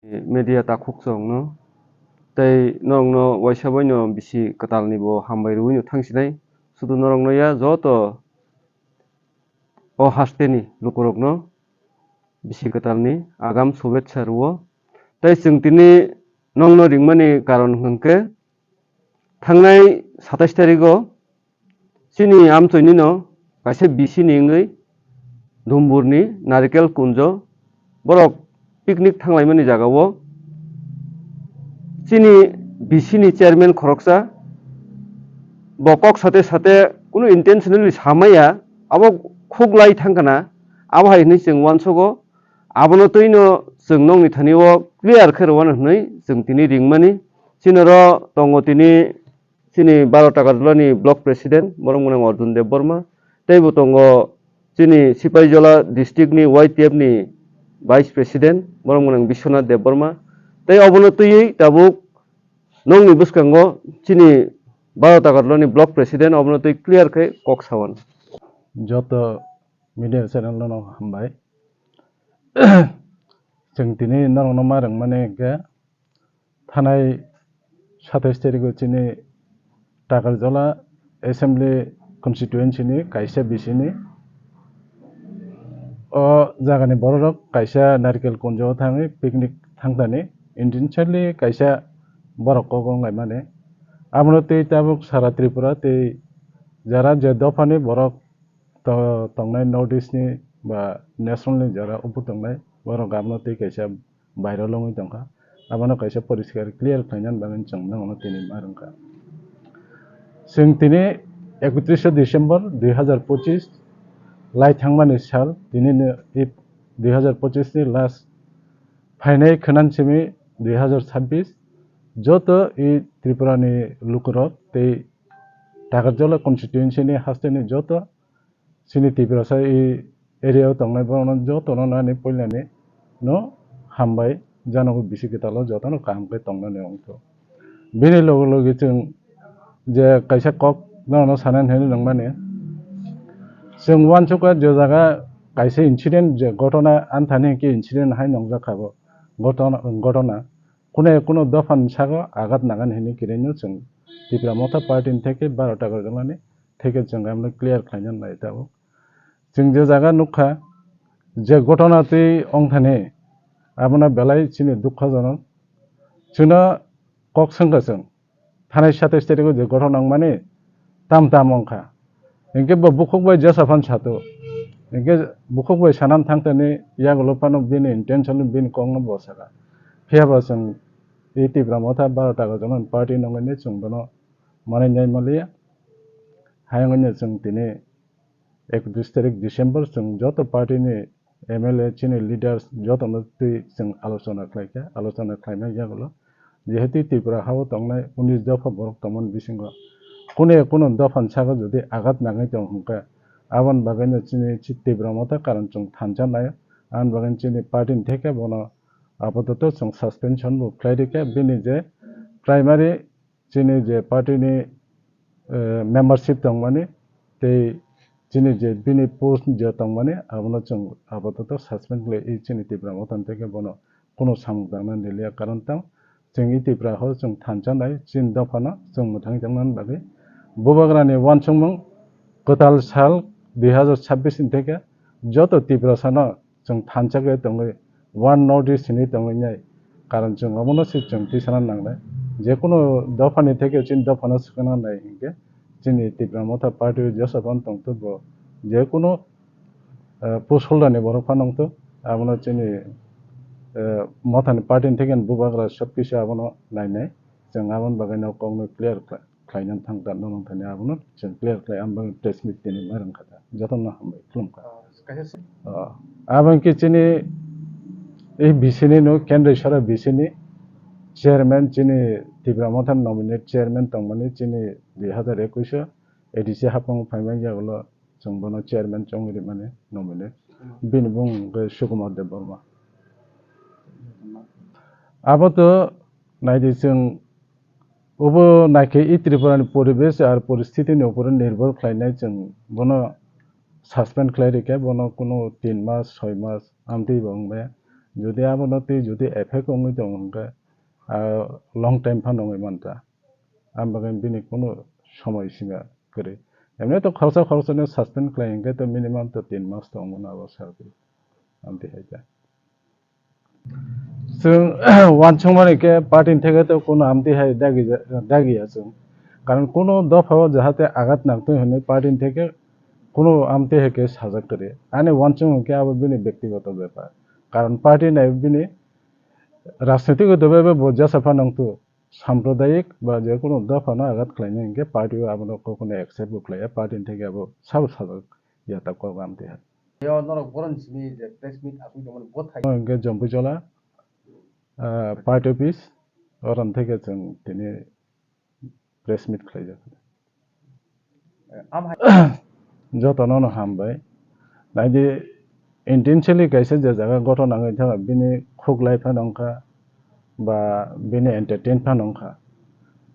media takuk song no tei norong no waisa bai no bisi katal ni bo hambai rui no thangsinai sudu norong no ya joto o haste ni lukurok no bisi katal ni agam shubetcha ruo tei chwng tini nong no ringmani karon hingke thangnai 27 tarik o chini amchoi ni no kaisa bisi ni wngoi Dhumbur ni Narikel Kunjo borok picnic thanglaimani jagao chini bisi ni chairman khoroksa bokok sate sate kuno intentionally samaya abo khuglai thangkana abo hai ni chwng wansogo abono toino chwng nongni thanio clear khe rwana hnoi chwng tini ringmani chinoro tongo tini chini 12 taka ni block president borong munang Arjun Dev Burma teibo tongo chini Sipaijola district ni YTF ni vice president borong munang Bishwanath Dev Burma tei obono tui tabuk nongni bwskango chini 12 taka ni block president obono tui clear khe kok sawan joto media channel no hambai जों दिनै नरंनो मारं माने के थानाय 27 तारिख चिनि टाकारजला assembly कन्स्टिट्युएन्सि नि कायसा बिसिनि ओ जागानि बररक कायसा नारिकेल कुंजो थाङै picnic थांतानि intentionally कायसा बरक गंगाय माने आमनो तै ताबुक सारा त्रिपुरा तै जारा जे दफानि बरक तंनाय नर्थ इस्ट नि बा नेशनल नि जारा उप तंनाय बरक आमनो तै कायसा भाइरल लङै दंखा आमनो कायसा परिष्कार क्लियर फाइनान बागन चंना उनो तिनि मारंका जों तिनि 31 डिसेम्बर 2025 लाई थांमानि साल दिनैनो 2025 नि लास्ट फाइनाय खनानसिमि 2026 जत इ त्रिपुरानि लुकुरक तै टाकारजला कन्स्टिट्युएन्सि नि हास्तेनि जत सिनि त्रिपुरासा इ एरियायाव तंनाय बरन जत नानि पयलानि न हामबाय जानांगौ बिसि गताल जतनो कामके तंनानै अंतो बेनि लोगो लोगो जों जे कायसा कक न सानान हेनि नंमाने जों वानसुका जो जागा कायसे इन्सिडेंट जे घटना आनथानि के इन्सिडेंट हाय नंजाखाबो घटना কোনো দফান সাগো আঘাত নাগান হেনি কিরেনো जों त्रिपुरा मथा पार्टी থেকে 12 টাকা জলানি থেকে जों আমরা ক্লিয়ার খাইনান লাইতাबो जों যে জায়গা नुखा যে ঘটনাতে অংথানে আপনা বেলাই চিনি দুঃখজনক जोंना কক संगाजों थानाय 27 तारिख যে ঘটনা মানে তাম তাম अंखा इनके बुखुकबाय जसाफान सातो इनके बुखुकबाय सानान थांतने यागलपानो बिनि इंटेंशन बिनि कंगन बसागा फियाबा जों इ त्रिपुरा मथा 12 टाका जन पार्टी नंगने जों बनो माने न्याय मलिया हायंगने जों दिने 31 तारिख डिसेम्बर जों जत पार्टी नि एमएलए चिनि लीडर्स जत नति जों आलोचना खायना यागलो जेहेतु त्रिपुरा हाव तंनाय 19 दफा बरक तमन बिसिंग কোনো দফান সাগো যদি আঘাত নাগাই দं हुंका आवन बागैनो चिनि त्रिपुरा मथा कारण जों थानजानाय आन बागैन चिनि पार्टी থেকে बनो आपातत जों सस्पेंशन बो फ्लाइडिके बिनि जे प्राइमारी चिनि जे पार्टी नि मेंबरशिप दं माने ते चिनि जे बिनि पोस्ट जे दं माने आबनो जों आपातत सस्पेंड ले इ चिनि त्रिपुरा मथान থেকে बनो কোনো सामदाना निलिया कारण तं जों इ त्रिपुरा हो जों थानजानाय चिन दफाना जों मोथां जंनान बागै बुबाग्रानि वानसंमं गताल साल 2026 থেকে যত त्रिपुरा साना जों थानजागे दङै वन नॉर्थ ईस्ट नि दङै कारण जों अमनो जों तिसाना नांनाय जे कोनो दफानि থেকে चिन दफाना सुखना नाय हिंगे चिनि त्रिपुरा मथा पार्टी जसफान तंतो बो जे कोनो पोसलदानि बरफा नंतो आमनो चिनि मथानि पार्टी থেকে बुबाग्रा सबकिसु आमनो नायनाय जों आमन बागायनाव कौनो क्लियर खायनान थांदा नंथानि आबनो जों क्लियर खाय आमबो प्रेस मिट दिनि मारं खादा जतन हामबाय खुलुमखा आबन के चिनि ए बिसिनि नो केन्द्र सरा बिसिनि चेयरमैन चिनि त्रिपुरा मथान नॉमिनेट चेयरमैन तंमानि चिनि 2021 एडिसि हापं फाइमाय जागलो जों बनो चेयरमैन चंगरि माने नॉमिनेट बिनि बुं सुकुमार देव बर्मा आबो नायदि जों उबो नायके इ त्रिपुरानि परिवेश आर परिस्थितिनि ऊपर निर्भर खालायनाय जों बनो सस्पेंड खालायरिके बनो कोनो 3 मास 6 मास आमति बंबाय যদি abono যদি effect ongoi dong hingke long time phanongoi manta ambagen bini কোনো সময় সীমা করে এমনি তো খরচা নিয়ে সাসপেন্ড খাই হingke তো মিনিমাম তো 3 মাস তো অঙ্গন আবার সার্ভিস আমতে হাইতা जों वानसंमानिके पार्टीनि थाखाय तो कोनो आमति हाय दागिया जों कारण कोनो दफाव जाहाते आघात नांगतो होने पार्टीनि थाखाय কোনো আমতে হেকে সাজা করে আনে ওয়ানসং হকে আবার বিনি ব্যক্তিগত ব্যাপার কারণ পার্টি নাই বিনি রাজনৈতিকভাবে বজ্জা সাফা নংতো সাম্প্রদায়িক বা যে কোনো দফানো আঘাত খাইনে হকে পার্টিও আবার কখনো অ্যাকসেপ্ট বকলাইয়া পার্টিनि থেকে আবার সাব সাজা ইয়াতা করব আমতে হায় হকে জম্পুজলা পার্টি অফিস ওরান থেকে जों তিনি প্রেস মিট খাইজা যতনनो हामबाय नायदि इन्टेन्सलि कायसे जे जागा घटना गई थाङा बिनि खुगलाय फानंखा बा बिनि एन्टारटेन फानंखा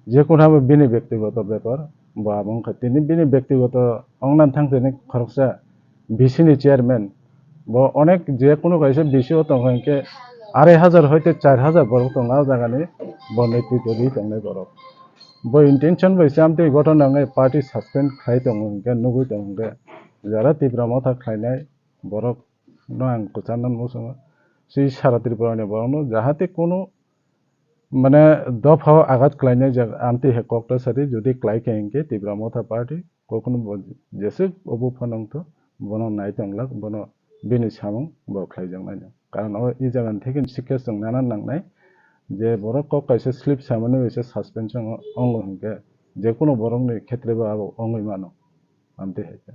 जे कोनाबो बिनि व्यक्तिगत ব্যাপার বা আমंखा তিনি बिनि व्यक्तिगत अंगनान थांतेनि खरकसा बिसिनि চেয়ারম্যান বা অনেক যে কোনো কাইছে বিসিও তংকে 2500 হইতে 4000 বড় তংা জাগানি বনেতৃত্ব দি তংনাই বড় bo intention bai samte ঘটনা ngai party suspend khai tong hingke nugui tong hingke jara tibra motha khlainai borok no ang kuchanan musongo sei sara tripurani borokno jahate kono মানে দফাও আঘাত ক্লাইনে আমতে হে কক্টা সারি যদি ক্লাই কেঙ্কে তিব্রা মথা পার্টি কখনো যেসে অবু ফানংতো বন নাই তংলাক বন বিনি সামং ব ক্লাইজং নাইনো কারণ ই জায়গান থেকে শিক্ষা जों নানান নাংনাই যে বড় কক কাইসে স্লিপ সামনে এসে সাসপেনশন অঙ্গ হংকে যে কোনো বরংনি ক্ষেত্রে বা অঙ্গই মানো আমতে হেছে